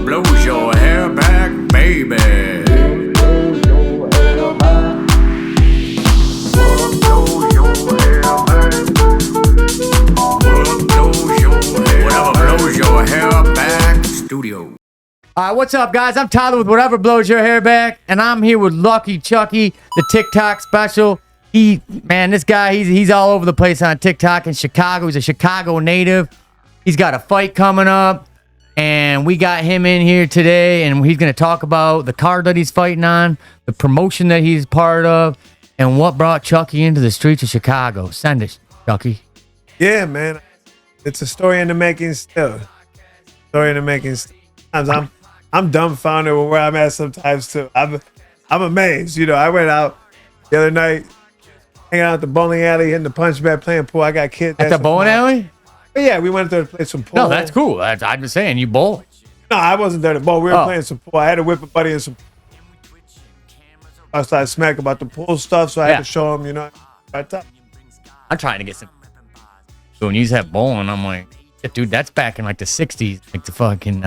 blows your hair back, baby. Whatever blows your hair back, studio. All right, what's up, guys? I'm Tyler with Whatever Blows Your Hair Back, and I'm here with Lucky Chucky, the TikTok special. This guy, he's all over the place on TikTok in Chicago. He's a Chicago native. He's got a fight coming up, and we got him in here today, and he's going to talk about the card that he's fighting on, the promotion that he's part of, and what brought Chucky into the streets of Chicago. Send it, Chucky. Yeah, man. It's a story in the making still. Story in the making. Sometimes I'm dumbfounded with where I'm at sometimes, too. I'm amazed. You know, I went out the other night, hanging out at the bowling alley, hitting the punch bag, playing pool. I got kids. At the bowling alley? But yeah, we went there to play some pool. No, that's cool. I'm just saying, you bowl. No, I wasn't there to bowl. We were playing some pool. I had to whip a buddy in some. I started smacking about the pool stuff, so I had to show him, you know. I'm trying to get some. So when you have bowling, I'm like, dude, that's back in like the 60s. Like the fucking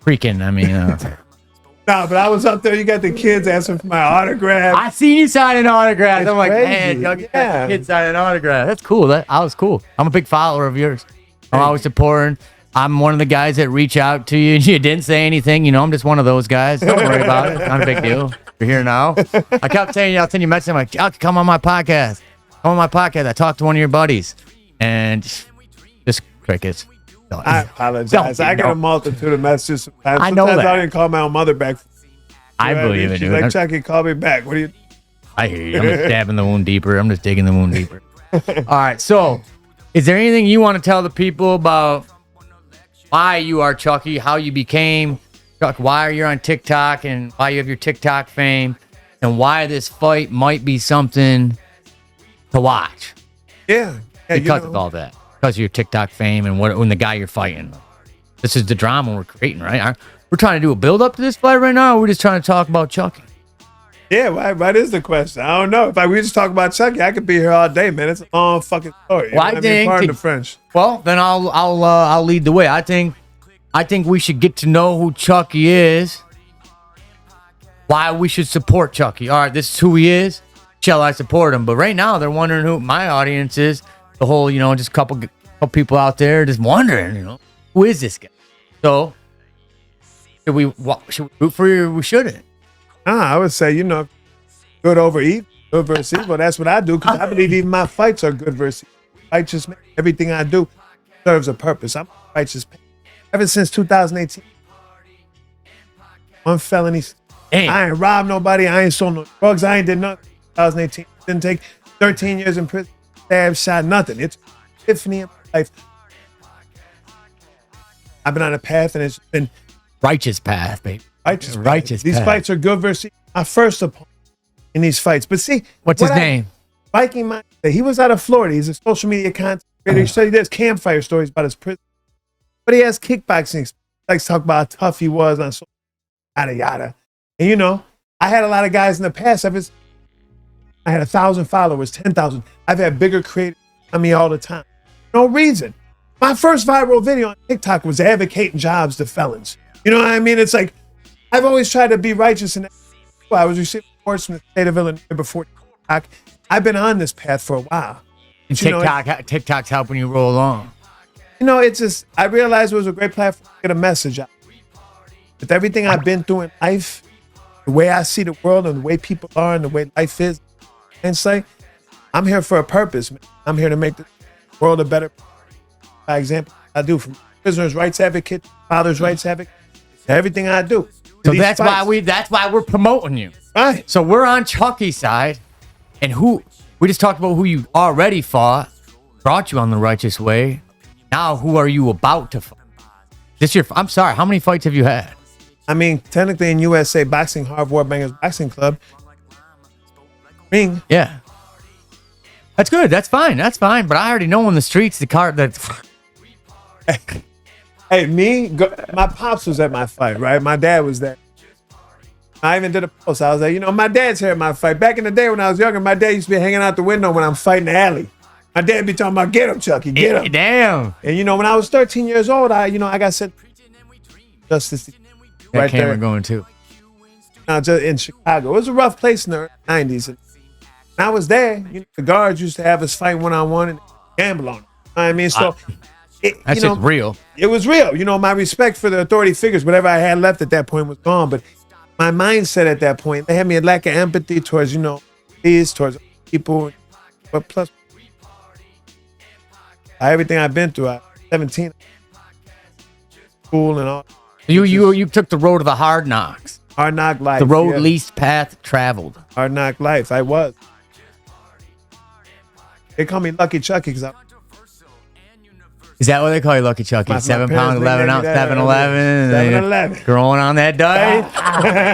freaking, Nah, but I was up there. You got the kids asking for my autograph. I seen you signing autographs. I'm like, crazy. man, y'all get kids signing autographs. That's cool. I was cool. I'm a big follower of yours. I'm always supporting. I'm one of the guys that reach out to you, and you didn't say anything. You know, I'm just one of those guys. Don't worry about it. It's not a big deal. You're here now. I kept saying you, I'll send you a message. I'm like, come on my podcast. Come on my podcast. I talked to one of your buddies, and just crickets. I apologize. I get a multitude of messages sometimes. I know that. I didn't call my own mother back. I believe it, She's dude. like, Chucky, call me back. What do you? I hear you. I'm just dabbing the wound deeper. I'm just digging the wound deeper. All right. So, is there anything you want to tell the people about why you are Chucky, how you became Chuck, why you're on TikTok, and why you have your TikTok fame, and why this fight might be something to watch? Yeah. Because of all that. Because of your TikTok fame and when the guy you're fighting. This is the drama we're creating, right? We're trying to do a build up to this fight right now. Or we're just trying to talk about Chucky. Yeah, what is the question? I don't know. If we just talk about Chucky, I could be here all day, man. It's a long fucking story. Well, I think. Pardon the French. Well, then I'll lead the way. I think we should get to know who Chucky is. Why we should support Chucky. All right, this is who he is. Shall I support him? But right now they're wondering who my audience is. The whole, just a couple people out there just wondering, who is this guy? So, should we root for you or we shouldn't? I would say, good over evil, good versus evil. That's what I do, because I believe even my fights are good versus evil. Righteous man. Everything I do serves a purpose. I'm a righteous man. Ever since 2018. One felony. Damn. I ain't robbed nobody. I ain't sold no drugs. I ain't did nothing. 2018. Didn't take 13 years in prison. Stab, shot, nothing. It's epiphany in my life. I've been on a path, and it's been righteous path, baby. Righteous. These fights are good versus my first opponent in these fights. But see, what's his name? Viking Mindset. He was out of Florida. He's a social media content creator. He studied this campfire stories about his prison, but he has kickboxing. He likes to talk about how tough he was on social yada yada. And I had a lot of guys in the past. I had 1,000 followers, 10,000. I've had bigger creators on me all the time. No reason. My first viral video on TikTok was advocating jobs to felons. You know what I mean? It's like, I've always tried to be righteous. And I was receiving reports from the state of Illinois before TikTok. I've been on this path for a while. And TikTok's helping you roll along. It's just, I realized it was a great platform to get a message out. With everything I've been through in life, the way I see the world and the way people are and the way life is, and say, I'm here for a purpose, man. I'm here to make the world a better place. By example, I do, from prisoners' rights advocate, father's rights advocate, to everything I do. So that's why we're promoting you. Right. So we're on Chucky's side, and we just talked about who you already fought, brought you on the righteous way. Now who are you about to fight? I'm sorry, how many fights have you had? Technically in USA Boxing, Harvard Bangers Boxing Club. Ring. Yeah. That's good. That's fine. But I already know in the streets the card that. Hey, my pops was at my fight, right? My dad was there. I even did a post. I was like, my dad's here at my fight. Back in the day when I was younger, my dad used to be hanging out the window when I'm fighting the alley. My dad be talking about, get him, Chucky, get him. Damn. And when I was 13 years old, I got sent justice. That right camera there. going too. Just in Chicago. It was a rough place in the 90s. And I was there. You know, the guards used to have us fight one-on-one and gamble on it. You know what I mean? So That's just real. it was real. You know, my respect for the authority figures, whatever I had left at that point was gone. But my mindset at that point, they had me a lack of empathy towards, you know, towards people. But plus, everything I've been through, 17, school and all. You took the road of the hard knocks. Hard knock life. The road yeah. least path traveled. Hard knock life. I was. They call me Lucky Chucky because Is that what they call you, Lucky Chucky? My 7 parents pounds, 11 ounce, nicknamed me 7-Eleven. 7-Eleven. Growing on that diet.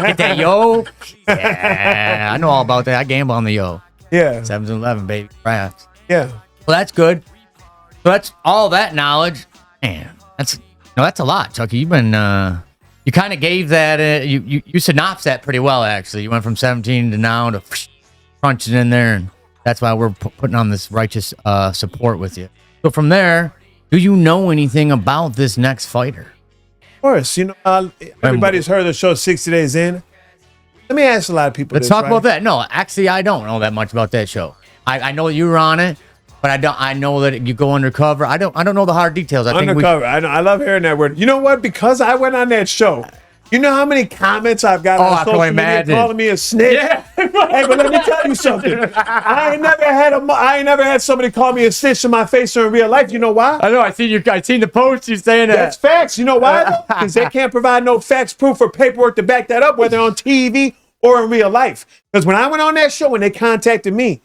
Get that yo. Yeah, I know all about that. I gamble on the yo. Yeah. 7-Eleven, baby. Crafts. Yeah. Well, that's good. So that's all that knowledge. Man, that's a lot, Chucky. You've been you kind of gave that you synopsed that pretty well, actually. You went from 17 to now to crunching in there, and that's why we're putting on this righteous support with you. So from there, do you know anything about this next fighter? Of course. You know, everybody's heard the show 60 Days In. Let me ask a lot of people. Let's talk about that. No, actually, I don't know that much about that show. I know you were on it, but I don't. I know that you go undercover. I don't know the hard details. Undercover. I know. I love hearing that word. You know what? Because I went on that show. You know how many comments I've got on social media calling me a snitch? Yeah. Hey, but let me tell you something. I ain't never had somebody call me a snitch in my face or in real life. You know why? I know. I seen the post. You saying that. That's facts. You know why? Because they can't provide no facts, proof, or paperwork to back that up, whether on TV or in real life. Because when I went on that show and they contacted me,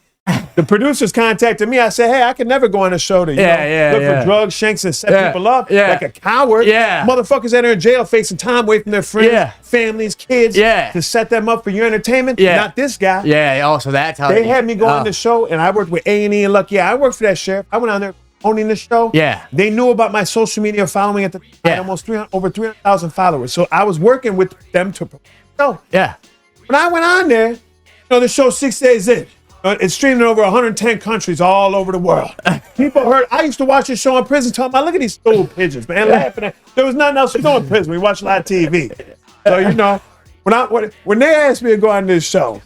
the producers contacted me. I said, hey, I can never go on a show to look for drugs, shanks, and set people up like a coward. Yeah. Motherfuckers that are in jail facing time away from their friends, families, kids, to set them up for your entertainment. Not this guy. Yeah, also that's how they had me go on the show, and I worked with A&E and Lucky. I worked for that sheriff. I went on there owning the show. Yeah. They knew about my social media following at the time. I had almost over 300,000 followers. So I was working with them to promote the show. Yeah. When I went on there, you know, the show 6 days in. It's streamed in over 110 countries all over the world. People heard. I used to watch this show in prison, talking about, look at these stool pigeons, man, laughing at. There was nothing else to do in prison. We watched a lot of TV. So, you know, when they asked me to go on this show,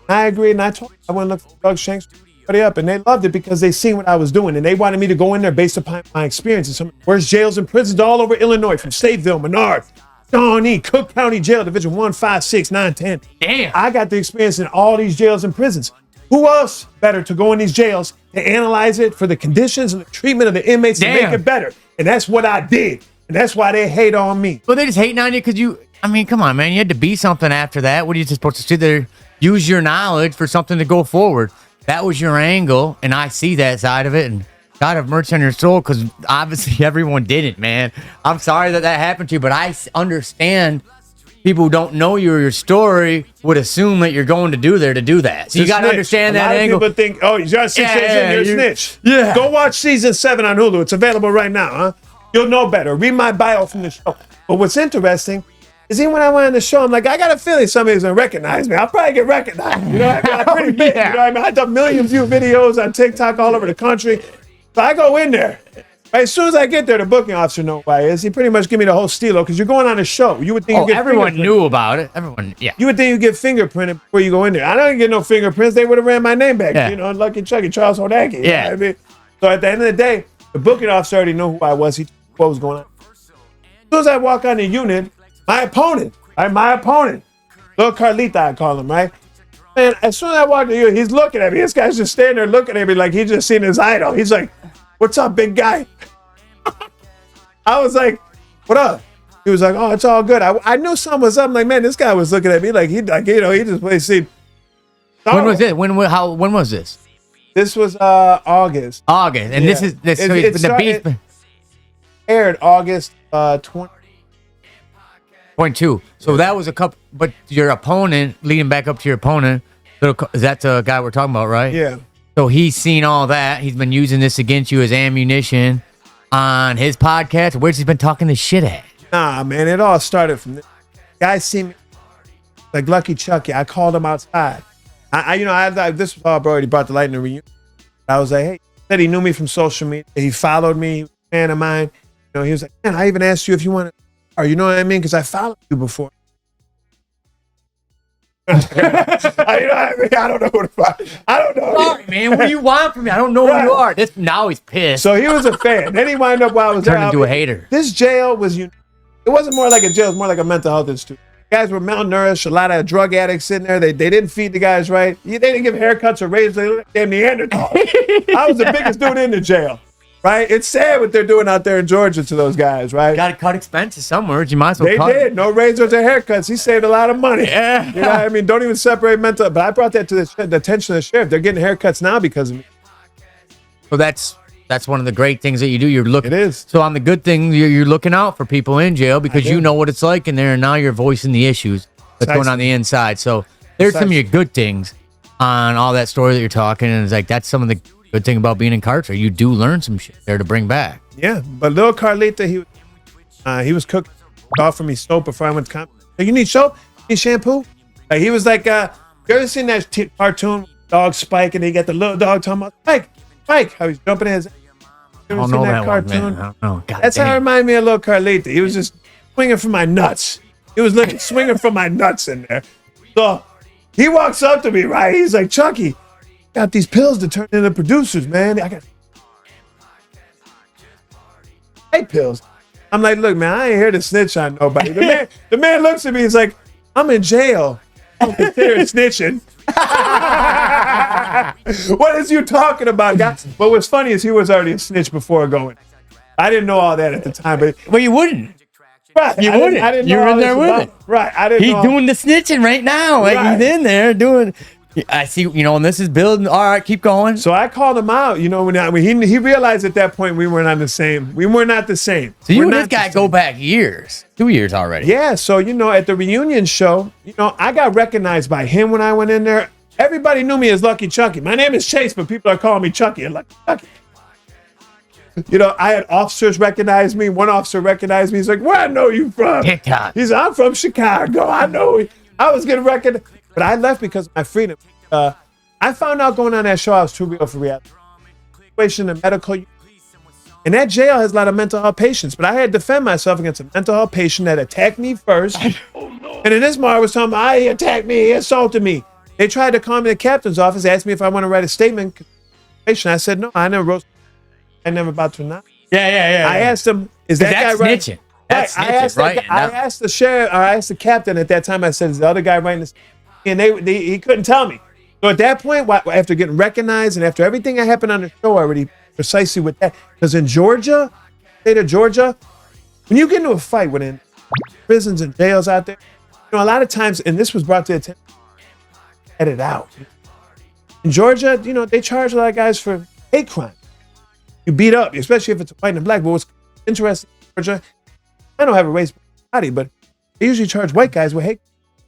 I agreed, and I told them I went to look for Doug Shanks, up, and they loved it because they seen what I was doing, and they wanted me to go in there based upon my experience in some of the worst jails and prisons all over Illinois, from Stateville, Menard, Shawnee, Cook County Jail, Division 1, 5, 6, 9, 10. Damn. I got the experience in all these jails and prisons. Who else better to go in these jails to analyze it for the conditions and the treatment of the inmates and make it better? And that's what I did. And that's why they hate on me. Well, they just hating on you because I mean, come on, man. You had to be something after that. What are you just supposed to sit there, use your knowledge for something to go forward? That was your angle, and I see that side of it, and God have mercy on your soul, because obviously everyone didn't, man. I'm sorry that happened to you, but I understand people who don't know you or your story would assume that you're going to do that. So you got to understand that angle. People think, oh, you got 6 days in, you're a snitch. Yeah. Go watch season 7 on Hulu. It's available right now, huh? You'll know better. Read my bio from the show. But what's interesting is even when I went on the show, I'm like, I got a feeling somebody's going to recognize me. I'll probably get recognized. You know what I mean? I'm pretty big. You know what I mean? I've done million view videos on TikTok all over the country. So I go in there. Right, as soon as I get there, the booking officer knows who I is. He pretty much give me the whole steelo because you're going on a show. You would think you get everyone knew about it. Everyone, yeah. You would think you get fingerprinted before you go in there. I don't get no fingerprints. They would have ran my name back. Yeah. You know, Lucky Chucky, Charles Hojnacki. Yeah. You know what I mean? So at the end of the day, the booking officer already knew who I was. He knew what was going on. As soon as I walk on the unit, my opponent, little Carita, I call him, right? Man, as soon as I walk to you, he's looking at me. This guy's just standing there looking at me like he just seen his idol. He's like, what's up, big guy? I was like, what up? He was like, oh, it's all good. I knew something was up. I'm like, man, this guy was looking at me like he just plays see. When was it? When was this? This was August. August. And this the beef aired August 20.2. So that was a couple, but your opponent, leading back up to your opponent, is that the guy we're talking about, right? Yeah. So he's seen all that. He's been using this against you as ammunition on his podcast. Where's he been talking this shit at? Nah, man, it all started from this. Guys see me like Lucky Chucky. I called him outside. This was all bro. He brought the light in the reunion. I was like, hey, he said he knew me from social media. He followed me, he was a fan of mine. You know, he was like, man, I even asked you if you want to Or you know what I mean? Because I followed you before. You know what I mean? I don't know who to find. I don't know. Sorry, man. What do you want from me? I don't know who you are. Now he's pissed. So he was a fan. Then he wound up while I was Turned there. into a hater. This jail was unique. It wasn't more like a jail. It was more like a mental health institute. Guys were malnourished. A lot of drug addicts in there. They didn't feed the guys right. They didn't give haircuts or razors. They looked like damn Neanderthals. I was the biggest dude in the jail. Right? It's sad what they're doing out there in Georgia to those guys, right? Got to cut expenses somewhere. You might as well They cut did. No razors or haircuts. He saved a lot of money. Yeah. You know what I mean? Don't even separate mental. But I brought that to the attention of the sheriff. They're getting haircuts now because of me. So that's one of the great things that you do. You're looking. It is. So on the good thing, you're looking out for people in jail because you know what it's like in there, and now you're voicing the issues that's going on the inside. So there's some of your good things on all that story that you're talking, and it's like that's some of the good thing about being incarcerated. You do learn some shit there to bring back. Yeah, but little Carlita, he was cooking, offering me soap before I went to conference. Hey, you need soap? You need shampoo? He was like, you ever seen that cartoon, dog Spike, and they got the little dog talking about Spike, how he's jumping in his. You ever I don't seen know that that cartoon? one, man. I don't know. God That's how it damn. reminded me of little Carlita. He was just swinging for my nuts. He was looking swinging for my nuts in there. So he walks up to me, right? He's like, Chucky, got these pills to turn into producers, man. I got pills. I'm like, look, man, I ain't here to snitch on nobody. The man looks at me. He's like, I'm in jail. I'm considered snitching. What is you talking about, guys? But what's funny is he was already a snitch before going. I didn't know all that at the time, but Well, you wouldn't. right, You wouldn't. I didn't know You're all in there this with about- it. Right, I didn't. He's know doing the snitching right now. Like Right. he's in there doing. I see. And this is building. All right, keep going. So I called him out. When he realized at that point we were not the same. We were not the same. So you We're and not this guy the go same. back years, 2 years already. Yeah. So at the reunion show, I got recognized by him when I went in there. Everybody knew me as Lucky Chucky. My name is Chase, but people are calling me Chucky and Lucky Chucky. I had officers recognize me. One officer recognized me. He's like, "Where I know you from?" TikTok. He's like, "I'm from Chicago. I know." I was getting recognized, but I left because of my freedom. I found out going on that show I was too real for reality. Situation in medical, and that jail has a lot of mental health patients. But I had to defend myself against a mental health patient that attacked me first. And in this moment, I was telling me, he attacked me, he assaulted me. They tried to call me to the captain's office, asked me if I want to write a statement. I said no. I never wrote. I never about to not. Yeah. I asked him, "Is that guy That's right?" snitching. That's I snitching, asked right? that guy- I asked the sheriff, or I asked the captain at that time. I said, "Is the other guy writing this?" And he couldn't tell me. So at that point, after getting recognized and after everything that happened on the show already, precisely with that, because in Georgia, state of Georgia, when you get into a fight within prisons and jails out there, a lot of times, and this was brought to attention, edit out. In Georgia, they charge a lot of guys for hate crime. You beat up, especially if it's a white and a black. But what's interesting in Georgia, I don't have a race body, but they usually charge white guys with hate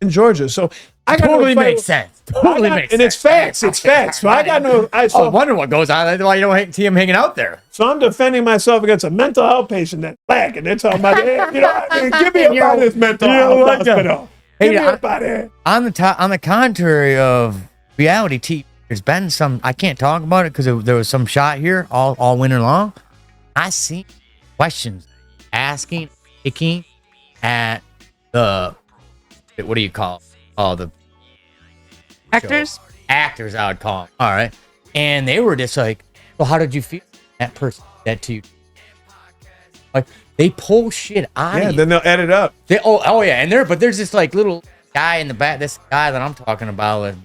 in Georgia. So I got Totally no fight makes with- sense. Totally makes sense. And it's facts. It's facts. So I got no. I wonder what goes on. That's why you don't see him hanging out there. So I'm defending myself against a mental health patient that's black, and they're talking about, hey, what I mean? Give me about this mental health hospital. Give me about it. On the contrary of reality TV, there's been some. I can't talk about it because there was some shot here all winter long. I see questions asking, picking at the what do you call the Actors? actors? I would call them. All right, and they were just like, "Well, how did you feel that person that to you?" Like they pull shit out Yeah, of you. then they'll edit up. Oh yeah, and there's this like little guy in the back. This guy that I'm talking about,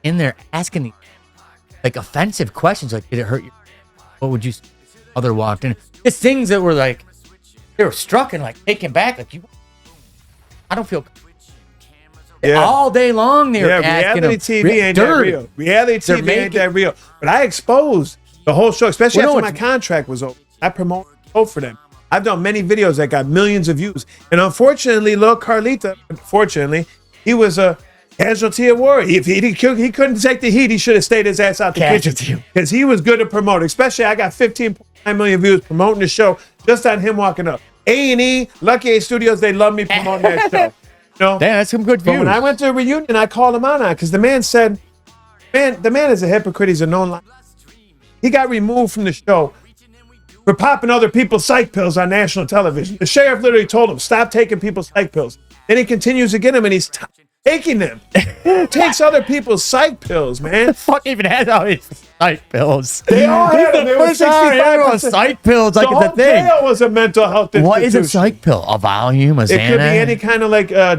in there asking these like offensive questions, like, "Did it hurt you? What would you?" Other walked in. Just things that were like they were struck and like taken back. Like I don't feel. Yeah. All day long they were asking reality them. TV ain't that real. Reality They're TV ain't making- that real. But I exposed the whole show, especially Well, no, after my contract was over. I promoted for them. I've done many videos that got millions of views. And unfortunately, little Carlita, he was a casualty of war. If he couldn't take the heat, he should have stayed his ass out the Casualty. kitchen. Because he was good to promote. Especially, I got 15.9 million views promoting the show just on him walking up. A&E, Lucky A Studios, they love me promoting that show. Damn, that's some good But views. when I went to a reunion, I called him out on it because the man said, the man is a hypocrite. He's a known liar. He got removed from the show for popping other people's psych pills on national television. The sheriff literally told him, stop taking people's psych pills. Then he continues to get them, and he's taking them. Who takes other people's psych pills, man? Fuck even has all these psych pills. They all had them. They were 65%. Psych pills like The it's a whole thing. jail was a mental health institution. What is a psych pill? A volume, a Xanax? It could be any kind of like, a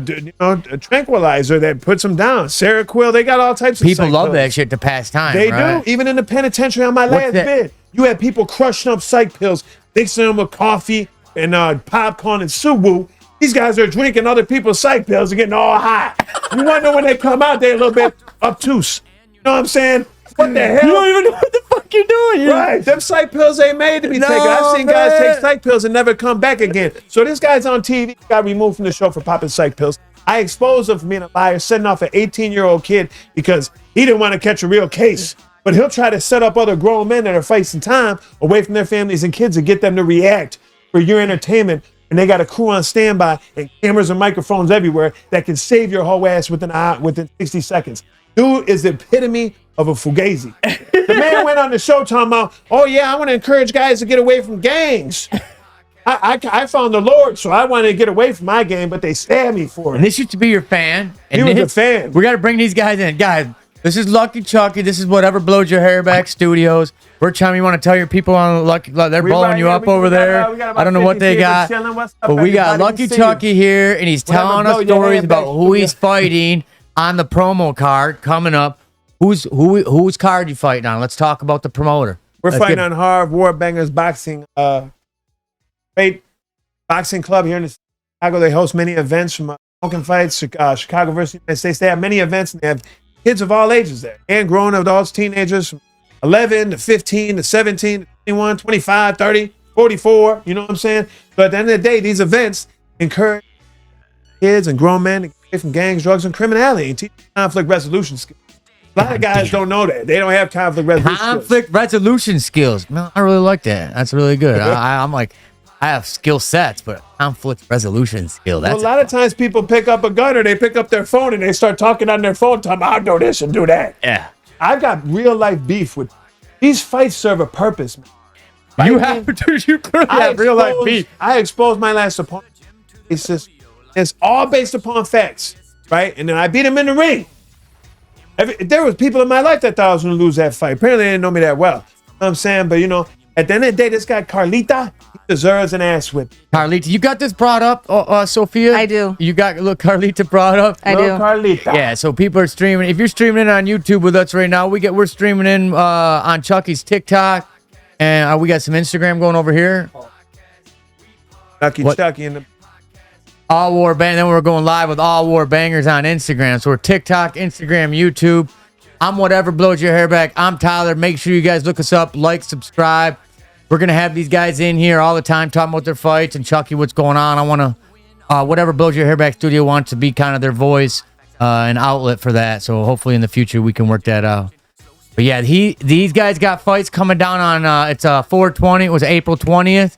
tranquilizer that puts them down. Seroquel, they got all types of People psych love pills. that shit to pass time. They right? do. Even in the penitentiary on my What's last that? bid, you had people crushing up psych pills, mixing them with coffee and popcorn and suwu. These guys are drinking other people's psych pills and getting all high. You wonder when they come out, they're a little bit obtuse. You know what I'm saying? What the hell? You don't even know what the fuck you're doing. Right, them psych pills ain't made to be taken. I've seen guys take psych pills and never come back again. So this guy's on TV, got removed from the show for popping psych pills. I exposed him for being a liar, setting off an 18-year-old kid because he didn't want to catch a real case. But he'll try to set up other grown men that are facing time away from their families and kids and get them to react for your entertainment. And they got a crew on standby and cameras and microphones everywhere that can save your whole ass within 60 seconds. Dude is the epitome of a fugazi. The man went on the show talking about, oh yeah, I want to encourage guys to get away from gangs. I found the Lord, so I wanted to get away from my gang, but they stabbed me for And it. this used to be your fan. And He was a fan. We got to bring these guys in. Guys, this is Lucky Chucky. This is Whatever Blows Your Hair Back Studios. We're trying, you want to tell your people on Lucky, they're blowing you up over there. I don't know what they got. But we got Lucky Chucky here, and he's telling us stories about who he's fighting on the promo card coming up. Whose card you fighting on? Let's talk about the promoter. We're fighting on Harv Warbangers Boxing, great boxing club here in Chicago. They host many events from smoking fights, Chicago versus the United States. They have many events, and they have kids of all ages there, and grown adults, teenagers from 11 to 15 to 17 to 21, 25, 30, 44. You know what I'm saying? But at the end of the day, these events encourage kids and grown men to get away from gangs, drugs, and criminality and teach conflict resolution skills. A lot of guys don't know that. They don't have conflict resolution skills. Conflict resolution skills. Man, I really like that. That's really good. I'm like, I have skill sets, but conflict resolution skill. That's Well, a lot of times people pick up a gun or they pick up their phone and they start talking on their phone, talking about, I'll do this and do that. yeah. I've got real life beef with these fights. Serve a purpose, man. You have to. You clearly have real life beef. I exposed my last opponent. It's all based upon facts, right? And then I beat him in the ring. There was people in my life that thought I was going to lose that fight. Apparently, they didn't know me that well. You know what I'm saying? But, at the end of the day, this guy, Carita, he deserves an ass whip. Carlita, you got this brought up, Sophia? I do. You got Carlita brought up? I do. Carlita. Yeah, so people are streaming. If you're streaming in on YouTube with us right now, we're streaming in on Chucky's TikTok, and we got some Instagram going over here. Lucky Chucky in the All War Bang. Then we're going live with All War Bangers on Instagram. So we're TikTok, Instagram, YouTube. I'm Whatever Blows Your Hair Back. I'm Tyler. Make sure you guys look us up, like, subscribe. We're gonna have these guys in here all the time talking about their fights and Chucky, what's going on. I want to Whatever Blows Your Hair Back Studio wants to be kind of their voice, an outlet for that. So hopefully in the future we can work that out. But yeah, these guys got fights coming down on it's 4/20. It was April 20th.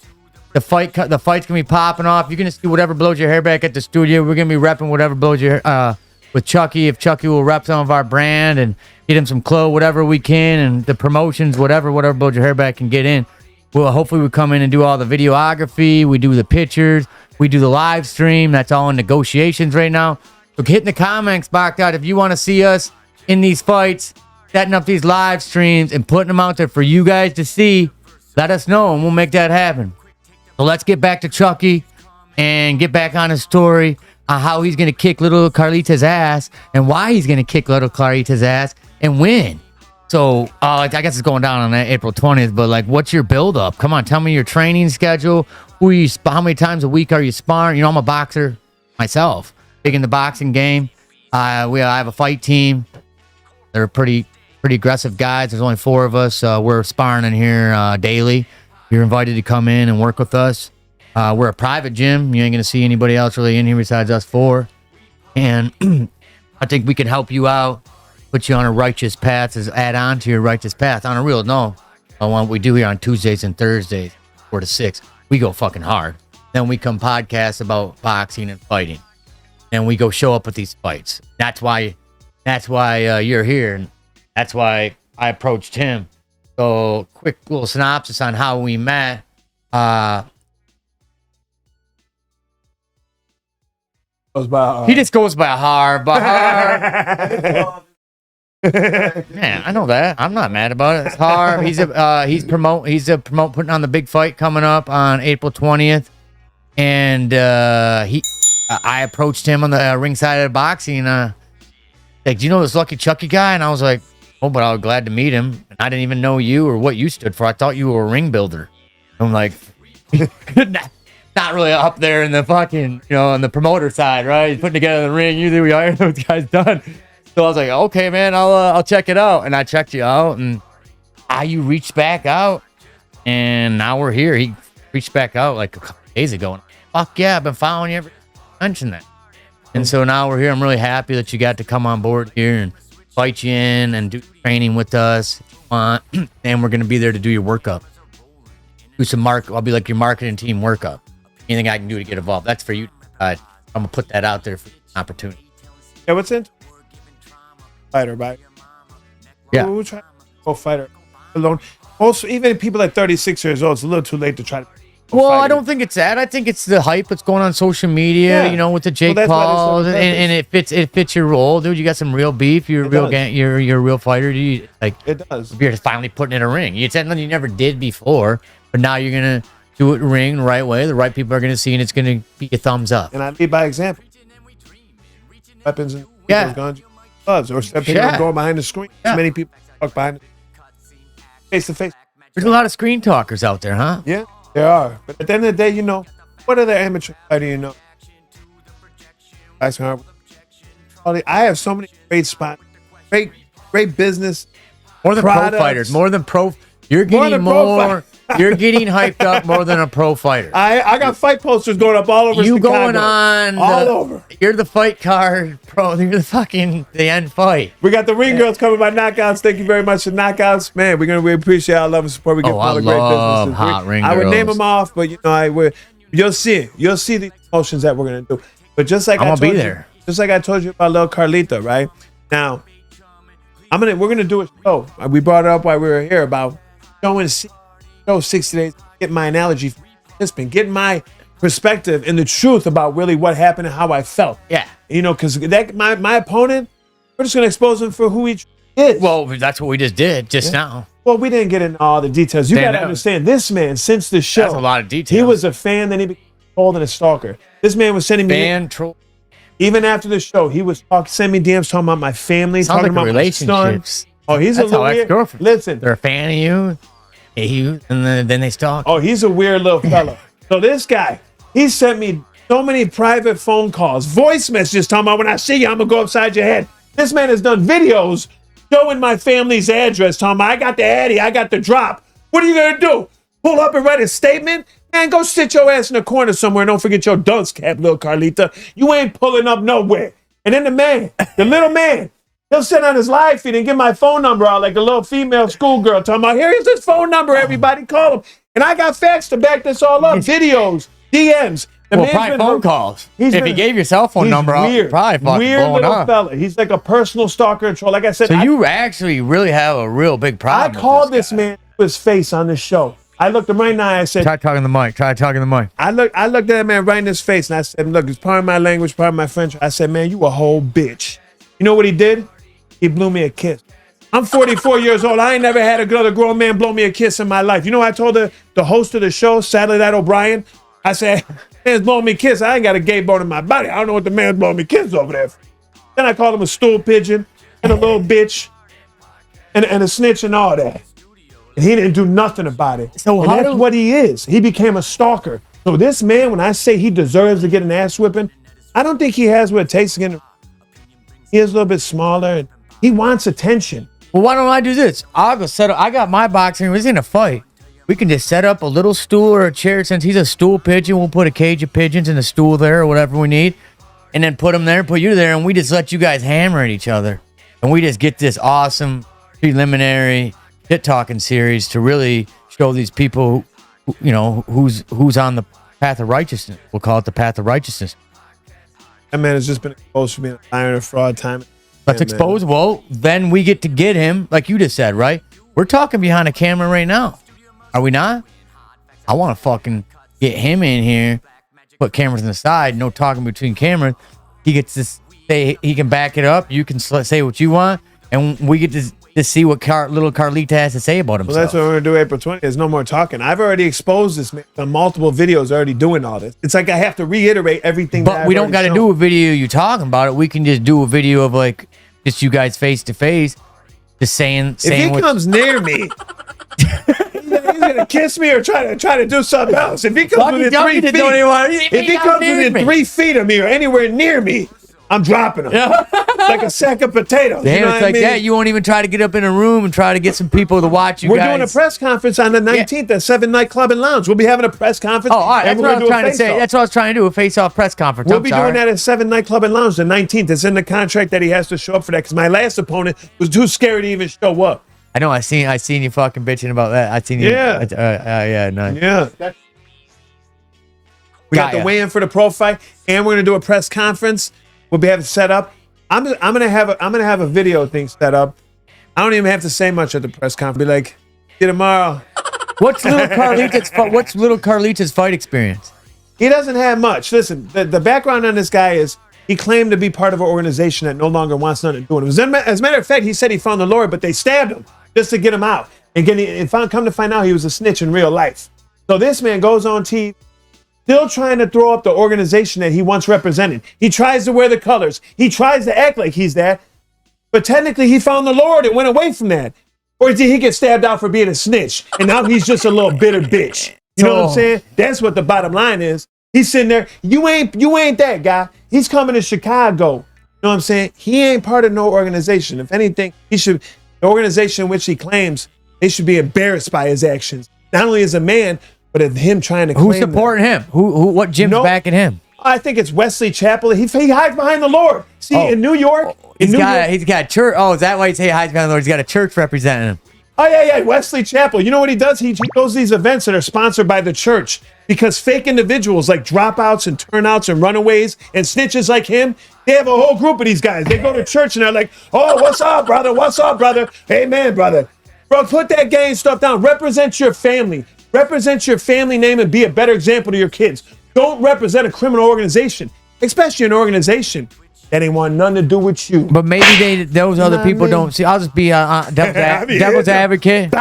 The fight's gonna be popping off. You're gonna see Whatever Blows Your Hair Back at the studio. We're gonna be repping Whatever Blows Your Hair with Chucky. If Chucky will rep some of our brand and get him some clothes, whatever we can, and the promotions, whatever Blows Your Hair Back can get in. Well, hopefully we come in and do all the videography. We do the pictures. We do the live stream. That's all in negotiations right now. So hit in the comments box out if you want to see us in these fights, setting up these live streams and putting them out there for you guys to see. Let us know and we'll make that happen. So let's get back to Chucky and get back on his story on how he's going to kick little Carlita's ass and why he's going to kick little Carlita's ass and win. So I guess it's going down on that April 20th, but what's your build up? Come on, tell me your training schedule. How many times a week are you sparring? I'm a boxer myself, big in the boxing game. I have a fight team. They're pretty aggressive guys. There's only 4 of us. We're sparring in here daily. You're invited to come in and work with us. We're a private gym. You ain't gonna see anybody else really in here besides us 4. And I think we can help you out, put you on a righteous path, as add on to your righteous path. On a real note, what we do here on Tuesdays and Thursdays, 4 to 6, we go fucking hard. Then we come podcast about boxing and fighting, and we go show up at these fights. That's why you're here, and that's why I approached him. So quick little synopsis on how we met. Goes by, He just goes by Har. Man, I know that. I'm not mad about it. It's Har. He's putting on the big fight coming up on April 20th, and I approached him on the ringside of boxing. Like, do you know this Lucky Chucky guy? And I was like, oh, but I was glad to meet him. And I didn't even know you or what you stood for. I thought you were a ring builder. I'm like, not really up there in the fucking, on the promoter side, right? He's putting together the ring. Usually we hire those guys done. So I was like, okay, man, I'll check it out. And I checked you out, and you reached back out, and now we're here. He reached back out like a couple days ago, and fuck yeah, I've been following you ever since you mentioned that. And so now we're here. I'm really happy that you got to come on board here and fight you in and do training with us if you want. And we're gonna be there to do your workup. Do some I'll be like your marketing team workup. Anything I can do to get involved. That's for you. I'm gonna put that out there for an opportunity. Yeah, what's in? Fighter, right? Yeah. Who try to go fighter alone? Also, even people at 36 years old, it's a little too late to try to. Well, I don't think it's that. I think it's the hype that's going on social media. Yeah. With the Jake Pauls, and it fits your role, dude. You got some real beef. You're a real you're a real fighter. It does. You're finally putting in a ring. You said nothing you never did before, but now you're gonna do it in ring the right way. The right people are gonna see, and it's gonna be a thumbs up. And I lead by example. Weapons and guns, gloves, or stepping or going behind the screen. Yeah. Many people talk behind face to face. There's a lot of screen talkers out there, huh? Yeah, there are. But at the end of the day, what other amateur fighter you know? I have so many great spots, great business. More than products. pro fighters, more than pro. You're getting more. You're getting hyped up more than a pro fighter. I got fight posters going up all over. You Chicago, going on all over. You're the fight card pro. You're the end fight. We got the ring girls coming by Knockouts. Thank you very much for Knockouts, man. We appreciate our love and support. We get all the great businesses. Hot ring I would girls. name them off, but you'll see it. You'll see the emotions that we're gonna do. But just like I'm gonna be there. Just like I told you about little Carita, right? Now, we're gonna do a show. We brought it up while we were here about showing 60 days. Get my analogy from participant, get my perspective and the truth about really what happened and how I felt. Yeah. Because my opponent, we're just gonna expose him for who he is. Well, that's what we just did now. Well, we didn't get into all the details. You gotta understand, this man, since the show, That's a lot of details. he was a fan, then he became cold and a stalker. This man was sending me Fan troll. even after the show. He was sending me DMs talking about my family, Sounds talking like about my son. relationships. Oh, he's That's a little how weird. ex-girlfriends. Listen, They're a fan of you, and then they stalk. oh, he's a weird little fella. So this guy, he sent me so many private phone calls, voice messages talking about when I see you, I'm gonna go upside your head. This man has done videos showing my family's address, talking about I got the Addy, I got the drop. What are you gonna do? Pull up and write a statement? Man, go sit your ass in the corner somewhere and don't forget your dunce cap, little Carlita. You ain't pulling up nowhere. And then the little man, he'll sit on his live feed and get my phone number out like a little female schoolgirl talking about, here's his phone number, everybody, call him. And I got facts to back this all up. Videos, DMs. Probably phone calls. If you gave your cell phone number out, you're probably fucking weird blowing little up. fella. He's like a personal stalker and troll. Like I said, So you actually really have a real big problem. I called this man to his face on this show. I looked him right in the eye. I said, Try talking to the mic. I looked at that man right in his face and I said, look, it's part of my language, part of my French. I said, man, you a whole bitch. You know what he did? He blew me a kiss. I'm 44 years old. I ain't never had another grown man blow me a kiss in my life. You know what I told the host of the show, Saturday Night O'Brien? I said, man's blowing me a kiss. I ain't got a gay bone in my body. I don't know what the man's blowing me a kiss over there for. Then I called him a stool pigeon and a little bitch and a snitch and all that. And he didn't do nothing about it. So and that's what he is. He became a stalker. So this man, when I say he deserves to get an ass whipping, I don't think he has what it takes to get him. He is a little bit smaller and he wants attention. Well, why don't I do this? I'll go set up. I got my boxing. We're in a fight. We can just set up a little stool or a chair. Since he's a stool pigeon, we'll put a cage of pigeons and a stool there or whatever we need. And then put him there, put you there, and we just let you guys hammer at each other. And we just get this awesome preliminary shit-talking series to really show these people, who's on the path of righteousness. We'll call it the path of righteousness. That man has just been exposed for being an iron and fraud time. Let's expose. Well, then we get to get him, like you just said, right? We're talking behind a camera right now. Are we not? I want to fucking get him in here, put cameras on the side, no talking between cameras. He gets to say, he can back it up. You can say what you want, and we get to see what little Carlita has to say about himself. Well, that's what we're going to do April 20th. There's no more talking. I've already exposed this man on multiple videos already doing all this. It's like I have to reiterate everything. But we don't got to do a video you talking about it. We can just do a video of like just you guys face to face, just saying. If he comes near me, he's gonna kiss me or try to do something else. If he comes within 3 feet, if he comes within 3 feet of me or anywhere near me, I'm dropping him like a sack of potatoes. Damn, you know it's like that. You won't even try to get up in a room and try to get some people to watch you. We're guys. doing a press conference on the 19th at 7 Nightclub and Lounge. We'll be having a press conference. Oh, all right. That's what I was trying to say. That's what I was trying to do. A face-off press conference. We'll be doing that at 7 Nightclub and Lounge the 19th. It's in the contract that he has to show up for that because my last opponent was too scared to even show up. I know. I seen you fucking bitching about that. I seen you. Yeah. Yeah. Nice. Yeah. We got the weigh-in for the pro fight, and we're gonna do a press conference. We'll be having it set up. I'm gonna have a video thing set up. I don't even have to say much at the press conference. Be like, see you tomorrow. What's little Carlita's fight experience? He doesn't have much. Listen, the background on this guy is he claimed to be part of an organization that no longer wants nothing to do with him. As a matter of fact, he said he found the Lord, but they stabbed him just to get him out. And come to find out he was a snitch in real life. So this man goes on TV, still trying to throw up the organization that he once represented. He tries to wear the colors. He tries to act like he's that. But technically, he found the Lord and went away from that. Or did he get stabbed out for being a snitch? And now he's just a little bitter bitch. You know what I'm saying? That's what the bottom line is. He's sitting there. You ain't that guy. He's coming to Chicago. You know what I'm saying? He ain't part of no organization. If anything, the organization which he claims, they should be embarrassed by his actions. Not only as a man, but of him trying to claim Who's supporting him? What gym's backing him? I think it's Wesley Chapel. He hides behind the Lord. See, in New York, he's got church. Oh, is that why he hides behind the Lord? He's got a church representing him. Oh, yeah, Wesley Chapel. You know what he does? He goes to these events that are sponsored by the church because fake individuals like dropouts and turnouts and runaways and snitches like him, they have a whole group of these guys. They go to church and they're like, oh, what's up, brother? What's up, brother? Amen, brother. Bro, put that gang stuff down. Represent your family. Represent your family name and be a better example to your kids. Don't represent a criminal organization, especially an organization that ain't want nothing to do with you. But maybe those other people don't see. I'll just be devil's advocate.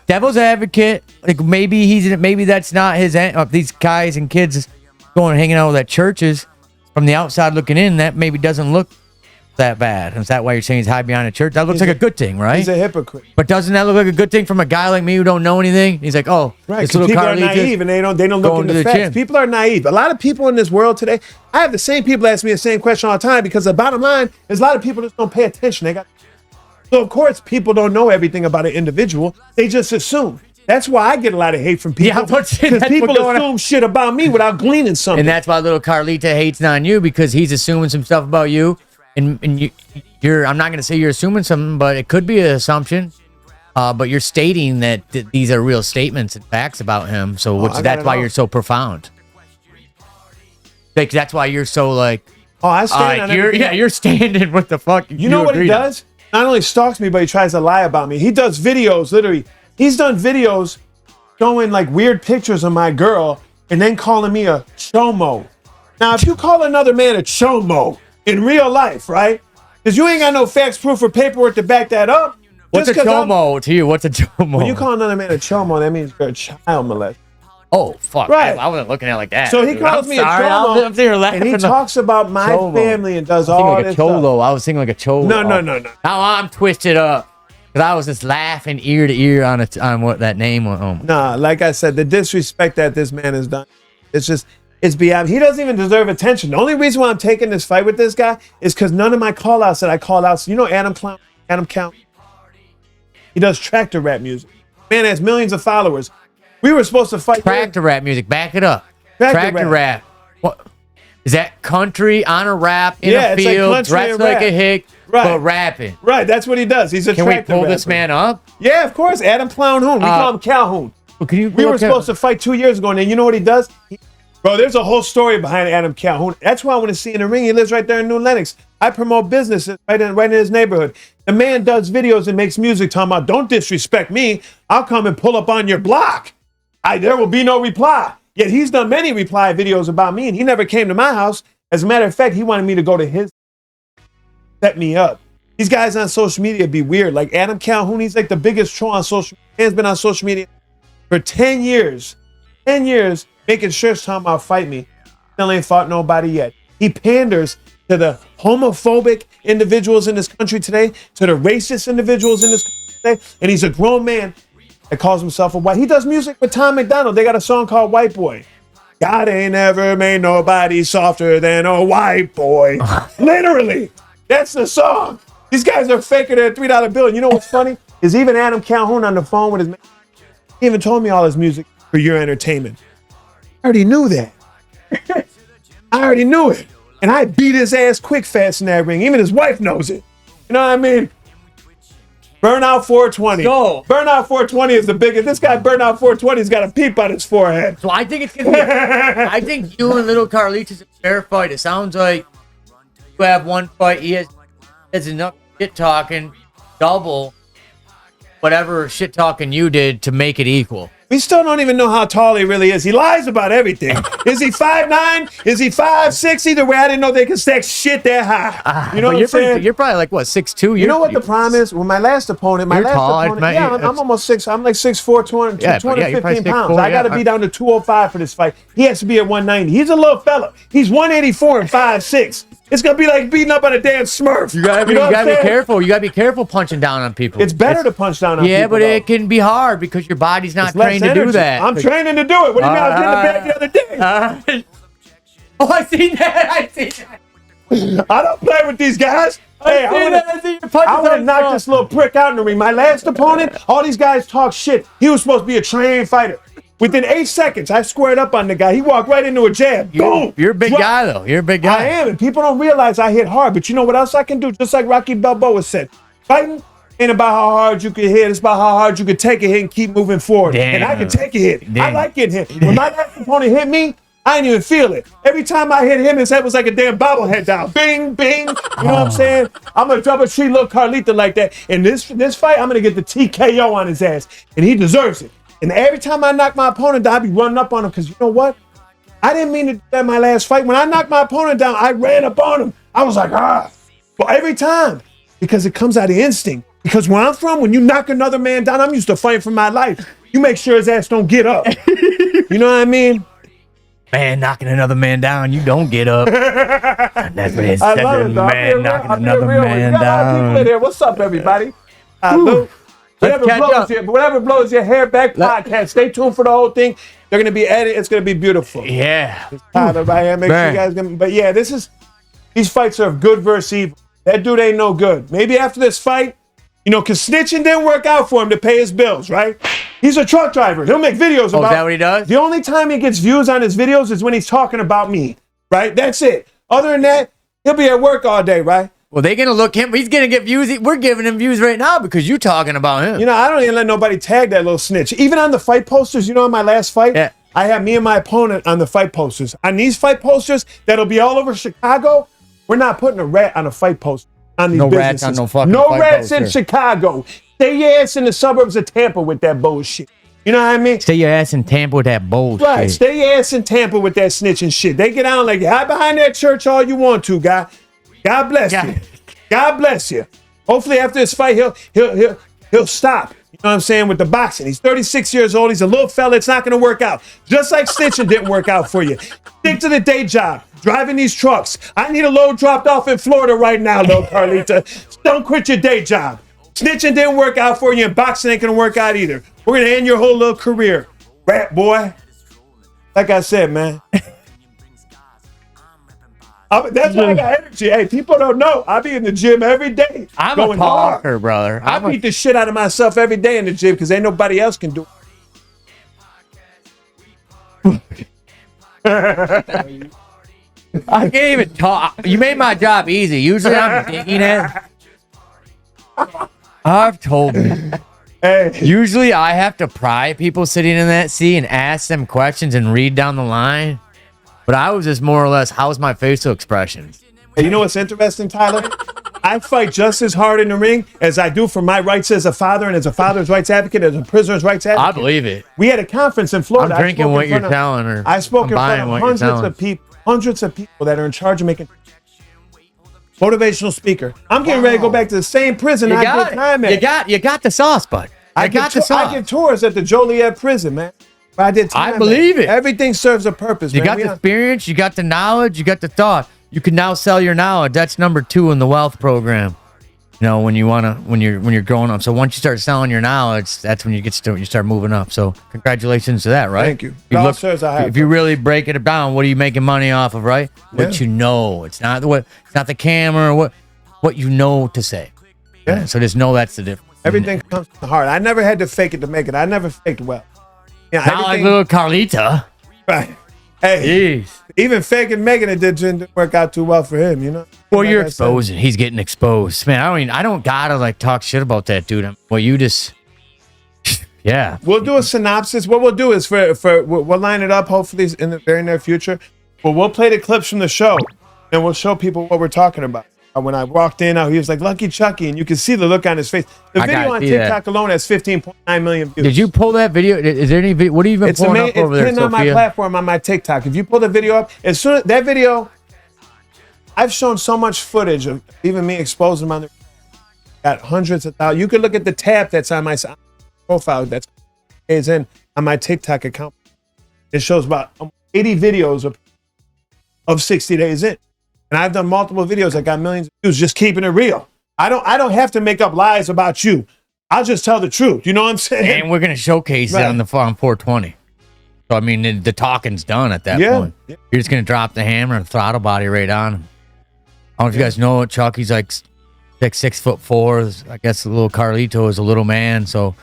Devil's advocate. Like maybe that's not his. These guys and kids going and hanging out at churches from the outside looking in. That maybe doesn't look that bad. Is that why you're saying he's hiding behind a church? That looks like a good thing, right? He's a hypocrite. But doesn't that look like a good thing from a guy like me who don't know anything? He's like, oh, right. This little people are Carlita naive and they don't look into the facts. gym. People are naive. A lot of people in this world today, I have the same people ask me the same question all the time because the bottom line is a lot of people just don't pay attention. So of course people don't know everything about an individual. They just assume. That's why I get a lot of hate from people. Because people assume shit about me without gleaning something. And that's why little Carlita hates on you because he's assuming some stuff about you. And you're I'm not going to say you're assuming something, but it could be an assumption. But you're stating that these are real statements and facts about him. So that's why you're so profound. Like that's why you're so like. Oh, I stand on everything. You're standing with the fuck. You know what he does? Not only stalks me, but he tries to lie about me. He does videos, literally. He's done videos showing like weird pictures of my girl and then calling me a chomo. Now, if you call another man a chomo in real life, right? Because you ain't got no facts, proof, or paperwork to back that up. What's a chomo to you? What's a chomo? When you call another man a chomo, that means you're a child molester. Oh, fuck. Right. I wasn't looking at it like that. So he calls me a chomo, and he talks about my family and does all this stuff. I was thinking like a cholo. No. Now I'm twisted up. Because I was just laughing ear to ear on what that name was. Nah, like I said, the disrespect that this man has done, it's beyond. He doesn't even deserve attention. The only reason why I'm taking this fight with this guy is because none of my call-outs that I call out. You know Adam Count? He does tractor rap music. Man has millions of followers. We were supposed to fight. Tractor rap music. Back it up. Tractor rap. What? Is that country on a rap in a field, like dressed like a hick, but rapping? Right, that's what he does. He's a tractor rapper. Can we pull this man up? Yeah, of course. Adam Clownhoon. We call him Calhoun. We were supposed to fight 2 years ago, and then you know what he does? Bro, there's a whole story behind Adam Calhoun. That's why I want to see in the ring. He lives right there in New Lenox. I promote businesses right in his neighborhood. The man does videos and makes music talking about, don't disrespect me. I'll come and pull up on your block. There will be no reply. Yet he's done many reply videos about me, and he never came to my house. As a matter of fact, he wanted me to go to his, set me up. These guys on social media be weird. Like Adam Calhoun, he's like the biggest troll on social media. He's been on social media for 10 years. 10 years making shirts talking about fight me. Still ain't fought nobody yet. He panders to the homophobic individuals in this country today, to the racist individuals in this country today, and he's a grown man that calls himself a white. He does music with Tom McDonald. They got a song called White Boy. God ain't ever made nobody softer than a white boy. Literally, that's the song. These guys are faker than a $3 bill. And you know what's funny? Is even Adam Calhoun on the phone with his man, he even told me all his music for your entertainment. I already knew that. I already knew it. And I beat his ass quick, fast in that ring. Even his wife knows it. You know what I mean? Burnout 420. Go. Burnout 420 is the biggest. This guy, Burnout 420's got a peep on his forehead. So I think it's gonna be. I think you and little Carlita's a fair fight. It sounds like you have one fight. He has enough shit talking, double whatever shit talking you did to make it equal. We still don't even know how tall he really is. He lies about everything. Is he 5'9"? Is he 5'6"? Either way, I didn't know they could stack shit that high. You know what I'm saying? You're probably like, what, 6'2"? You know what the problem is? Well, my last opponent, I'm almost 6. I'm like 6'4", 215 pounds. I got to be down to 205 for this fight. He has to be at 190. He's a little fella. He's 184 and 5'6". It's gonna be like beating up on a damn Smurf. You gotta be careful. You gotta be careful punching down on people. It's better to punch down on people. Yeah, but it can be hard because your body's not trained to do that. I'm training to do it. What do you mean? I was in the bag the other day. Oh, I seen that. I don't play with these guys. Hey, I want to knock this little prick out in the ring. My last opponent, all these guys talk shit. He was supposed to be a trained fighter. Within 8 seconds, I squared up on the guy. He walked right into a jab. Boom. You're a big guy, though. You're a big guy. I am, and people don't realize I hit hard. But you know what else I can do? Just like Rocky Balboa said, fighting ain't about how hard you can hit. It's about how hard you can take a hit and keep moving forward. Damn. And I can take a hit. Damn. I like getting hit. When my last opponent hit me, I didn't even feel it. Every time I hit him, his head was like a damn bobblehead down. Bing, bing. You know what I'm saying? I'm going to double treat little Carlita like that. And this fight, I'm going to get the TKO on his ass. And he deserves it. And every time I knock my opponent down, I be running up on him because you know what? I didn't mean to do that in my last fight. When I knocked my opponent down, I ran up on him. I was like, ah. But every time, because it comes out of instinct. Because where I'm from, when you knock another man down, I'm used to fighting for my life. You make sure his ass don't get up. You know what I mean? Man, knocking another man down, you don't get up. That's what it I said. love it, though. Man knocking another man We got a lot of people in there. What's up, everybody? Whatever blows your hair back podcast. Stay tuned for the whole thing. They're gonna be edited. It's gonna be beautiful. Yeah. Tyler, right here. Make sure you guys can. But yeah, these fights are good versus evil. That dude ain't no good. Maybe after this fight, you know, because snitching didn't work out for him to pay his bills, right? He's a truck driver. He'll make videos about. Oh, is that what he does? The only time he gets views on his videos is when he's talking about me, right? That's it. Other than that, he'll be at work all day, right? Well, they're going to look him. He's going to get views. We're giving him views right now because you're talking about him. You know, I don't even let nobody tag that little snitch. Even on the fight posters, you know, on my last fight, I have me and my opponent on the fight posters. On these fight posters that'll be all over Chicago, we're not putting a rat on a fight poster on these businesses. Rats on no fucking no fight rats poster. in Chicago. Stay your ass in the suburbs of Tampa with that bullshit. You know what I mean? Stay your ass in Tampa with that bullshit. Right. Stay your ass in Tampa with that snitching shit. They get on like, hide behind that church all you want to, guy. God bless you. God bless you. Hopefully after this fight, he'll stop. You know what I'm saying? With the boxing. He's 36 years old. He's a little fella. It's not going to work out. Just like snitching didn't work out for you. Stick to the day job. Driving these trucks. I need a load dropped off in Florida right now, little Carlita. Don't quit your day job. Snitching didn't work out for you, and boxing ain't going to work out either. We're going to end your whole little career. Rat boy. Like I said, man. That's why I got energy. Hey, people don't know. I be in the gym every day. I'm going a talker, hard. brother. I beat the shit out of myself every day in the gym because ain't nobody else can do it. I can't even talk. You made my job easy. Usually I'm thinking it. I've told you. Hey. Usually I have to pry people sitting in that seat and ask them questions and read down the line. But I was just more or less, how's my facial expressions? Hey, you know what's interesting, Tyler? I fight just as hard in the ring as I do for my rights as a father and as a father's rights advocate, as a prisoner's rights advocate. I believe it. We had a conference in Florida. I'm drinking what you're telling her. I spoke in front I'm of buying hundreds of people that are in charge of making motivational speaker. I'm getting ready to go back to the same prison I did time at. You got the sauce, bud. I got the sauce. I give tours at the Joliet prison, man. I did time I believe it. Everything serves a purpose, You man. got the experience, you got the knowledge, you got the thought. You can now sell your knowledge. That's number 2 in the wealth program. You know, when you're growing up. So once you start selling your knowledge, that's when you start moving up. So congratulations to that, right? Thank you. If you really break it down, what are you making money off of, right? Yeah. What you know. It's not the camera, what you know to say. Yeah. So just know that's the difference. Everything comes from the heart. I never had to fake it to make it. I never faked well. Yeah, Not like little Carita. Right. Hey, Jeez. even faking making it didn't work out too well for him, you know? Well, Like you're I said. exposing. He's getting exposed, man. I don't gotta like talk shit about that dude. Well, you just, yeah. We'll do a synopsis. What we'll do is we'll line it up hopefully in the very near future. But we'll play the clips from the show and we'll show people what we're talking about. When I walked in, he was like Lucky Chucky, and you can see the look on his face. The video on TikTok alone has 15.9 million views. Did you pull that video? Is there any video? What are you even pulling up over there, It's pinned on my platform on my TikTok. If you pull the video up, as soon as that video, I've shown so much footage of even me exposing him on the got hundreds of thousands. You can look at the tab that's on my profile that's in on my TikTok account. It shows about 80 videos of 60 days in. And I've done multiple videos that got millions of views just keeping it real. I don't have to make up lies about you. I'll just tell the truth. You know what I'm saying? And we're gonna showcase it on the farm 420. So I mean, the talking's done at that point. Yeah. You're just gonna drop the hammer and throttle body right on him. I don't know if you guys know it. Chucky's like 6'4". I guess the little Carlito is a little man, so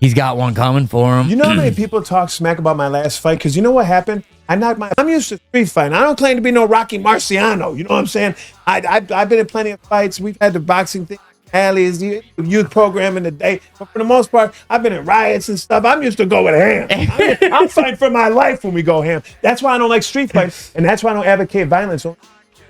he's got one coming for him. You know how many people talk smack about my last fight? Because you know what happened? I'm used to street fighting. I don't claim to be no Rocky Marciano. You know what I'm saying? I've been in plenty of fights. We've had the boxing thing, alleys, youth program in the day. But for the most part, I've been in riots and stuff. I'm used to go with ham. I'm fighting for my life when we go ham. That's why I don't like street fights. And that's why I don't advocate violence,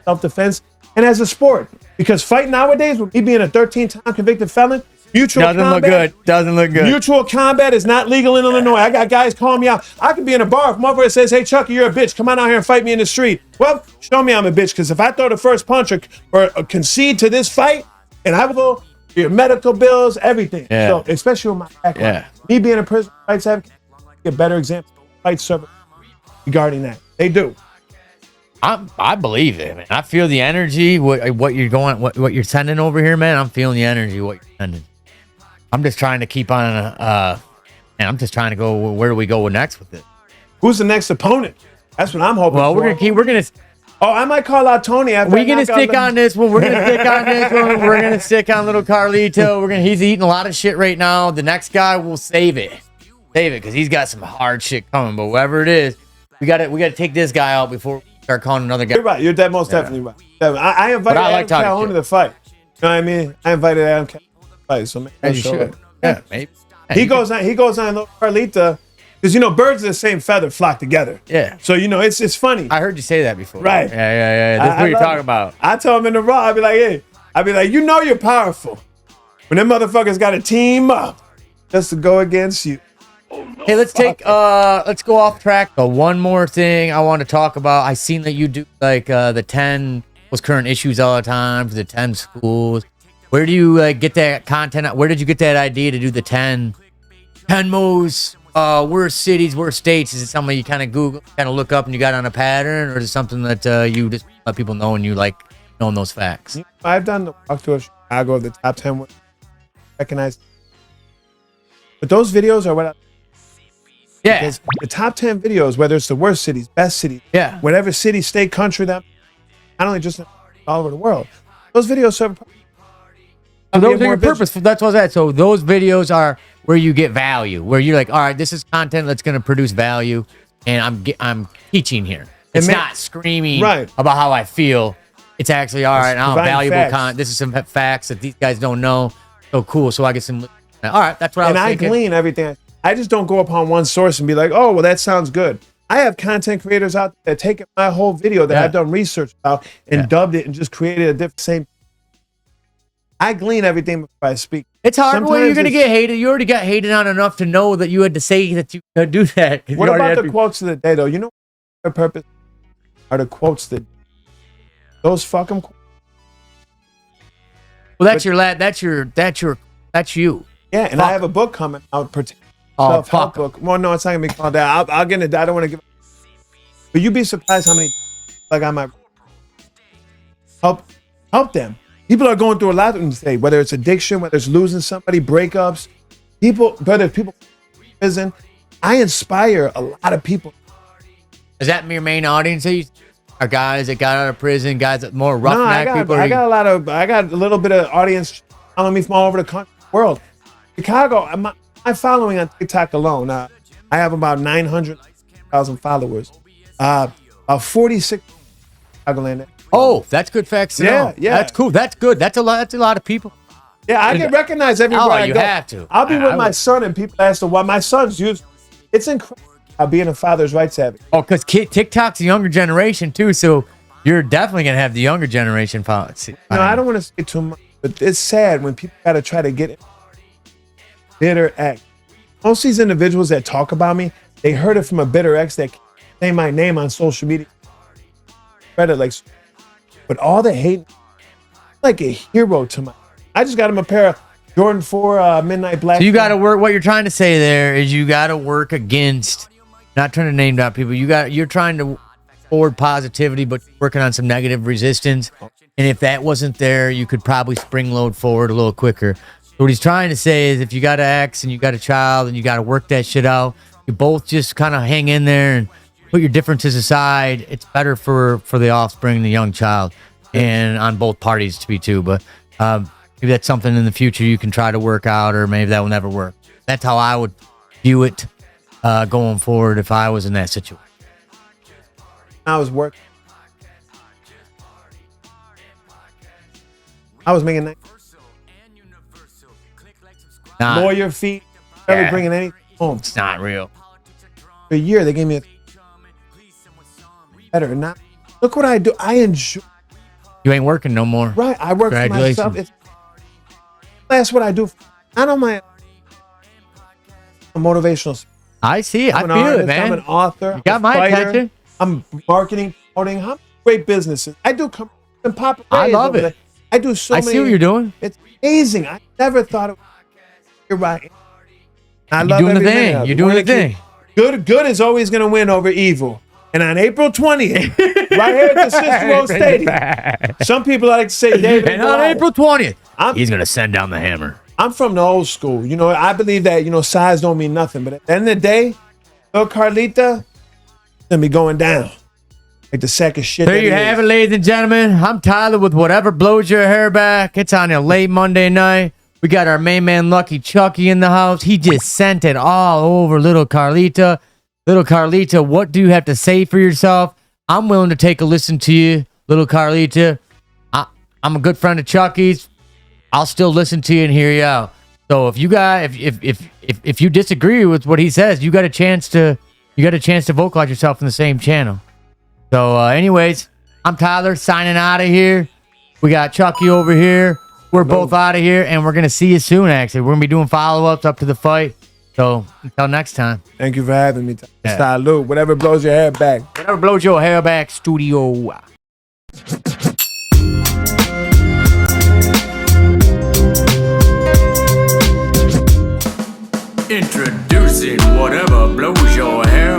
self-defense, and as a sport. Because fighting nowadays, with me being a 13-time convicted felon, Doesn't look good. Mutual combat is not legal in Illinois. I got guys calling me out. I could be in a bar if motherfucker says, "Hey, Chucky, you're a bitch. Come on out here and fight me in the street." Well, show me I'm a bitch, because if I throw the first punch or concede to this fight, and I will go your medical bills, everything. Yeah. So, especially with my background. Me being a prison rights advocate, a better example. Fight server regarding that. They do. I believe it, man. I feel the energy. What you're going, what you're sending over here, man. I'm feeling the energy. What you're sending. I'm just trying to keep on, and I'm just trying to go. Where do we go next with it? Who's the next opponent? That's what I'm hoping. Well, for. we're gonna. Oh, I might call out Tony after. We're gonna stick on this one. We're gonna stick on this one. We're gonna stick on little Carlito. He's eating a lot of shit right now. The next guy will save it, because he's got some hard shit coming. But whatever it is, we gotta take this guy out before we start calling another guy. You're right. You're most definitely right. I invited Adam Calhoun to the fight. You know what I mean? I invited Adam Calhoun. So maybe you should. Yeah, maybe. He goes on little Carlita, because birds of the same feather flock together. Yeah. So it's funny. I heard you say that before. Right. Yeah. This is what you're talking about. I tell him in the raw, I'd be like, you're powerful. When them motherfuckers got to team up just to go against you. Hey, let's go off track. One more thing I want to talk about. I seen that you do like the 10 most current issues all the time for the 10 schools. Where do you get that content? Where did you get that idea to do the 10 most worst cities, worst states? Is it something you kind of Google, kind of look up and you got on a pattern, or is it something that you just let people know and you like knowing those facts? I've done the walkthrough of Chicago, the top 10 recognized. But those videos are what I... Yeah. Because the top 10 videos, whether it's the worst cities, best cities, whatever city, state, country, that not only just all over the world, those videos serve a those are your purpose. That's what's that. So those videos are where you get value, where you're like, all right, this is content that's going to produce value, and I'm teaching here. It's not screaming about how I feel. It's actually all right. Now valuable content. This is some facts that these guys don't know. So cool. So I get some. All right, that's what I was thinking. And I glean everything. I just don't go upon one source and be like, oh, well, that sounds good. I have content creators out there that take my whole video that I've done research about and dubbed it and just created a different same. I glean everything before I speak. It's hard when you're Sometimes going to it's- get hated. You already got hated on enough to know that you had to say that you could do that. 'Cause What you already about had the quotes of the day, though? You know, their purpose are the quotes that those fucking. Well, that's your lad. That's you. Yeah, and I have a book coming out. Oh, Self-help fuck. book. Well, no, it's not gonna be called that. I'll get into that. I don't want to give. But you'd be surprised how many like I might help them. People are going through a lot today, whether it's addiction, whether it's losing somebody, breakups. Whether people in prison. I inspire a lot of people. Is that your main audience? Are guys that got out of prison, guys that more No, I roughneck people? got a little bit of audience following me from all over the country, world. Chicago, my following on TikTok alone, I have about 900,000 followers. About 46 Chicagoland. Oh, that's good facts to know. Yeah. That's cool. That's good. That's a lot of people. Yeah, I get recognized everywhere I you go. have to. I'll be with I my would. son and people ask him why my son's used. It's incredible being a father's rights advocate. Oh, because TikTok's the younger generation too, so you're definitely gonna have the younger generation follow. No, I don't want to say too much, but it's sad when people got to try to get bitter ex. Most of these individuals that talk about me, they heard it from a bitter ex that say my name on social media. Spread it like, but all the hate, like a hero to my. I just got him a pair of Jordan 4 Midnight Black. So you got to work. What you're trying to say there is you got to work against. Not trying to name drop people. You're trying to forward positivity, but working on some negative resistance. And if that wasn't there, you could probably spring load forward a little quicker. So what he's trying to say is, if you got an ex and you got a child and you got to work that shit out, you both just kind of hang in there and put your differences aside. It's better for the offspring, the young child, and on both parties to be too. But maybe that's something in the future you can try to work out, or maybe that will never work. That's how I would view it going forward if I was in that situation. I was working. I was making that Nah, lawyer fee, never Yeah. bringing anything home. it's not real. For a year, they gave me a better. Not look what I do. I enjoy. You ain't working no more. Right, I work for Congratulations. myself. That's what I do. I know my motivational. I see. I I'm feel an artist, it, man. I'm an author. You got I'm a my fighter, attention. I'm marketing, promoting. I'm great businesses. I do come and pop. I love it. I do so I many. see what you're doing. It's amazing. I never thought it. You're right. I You're love doing the every minute thing. of it. You're doing Wanna the thing. Good is always going to win over evil. And on April 20th, right here at the Cicero Stadium, some people like to say David. And on Goliath. April 20th, I'm- he's gonna send down the hammer. I'm from the old school. You know, I believe that, size don't mean nothing. But at the end of the day, little Carita gonna be going down. Like the second shit. There that you he have is. it, ladies and gentlemen. I'm Tyler with Whatever Blows Your Hair Back. It's on a late Monday night. We got our main man Lucky Chucky in the house. He just sent it all over little Carita. Little Carita, what do you have to say for yourself? I'm willing to take a listen to you, little Carita. I'm a good friend of Chucky's. I'll still listen to you and hear you out. So if you guys, if you disagree with what he says, you got a chance to vocalize yourself in the same channel. So anyways, I'm Tyler signing out of here. We got Chucky over here. We're both out of here, and we're gonna see you soon. Actually, we're gonna be doing follow-ups up to the fight. So until next time. Thank you for having me. Yeah. Salute. Whatever blows your hair back. Whatever blows your hair back, studio. Introducing whatever blows your hair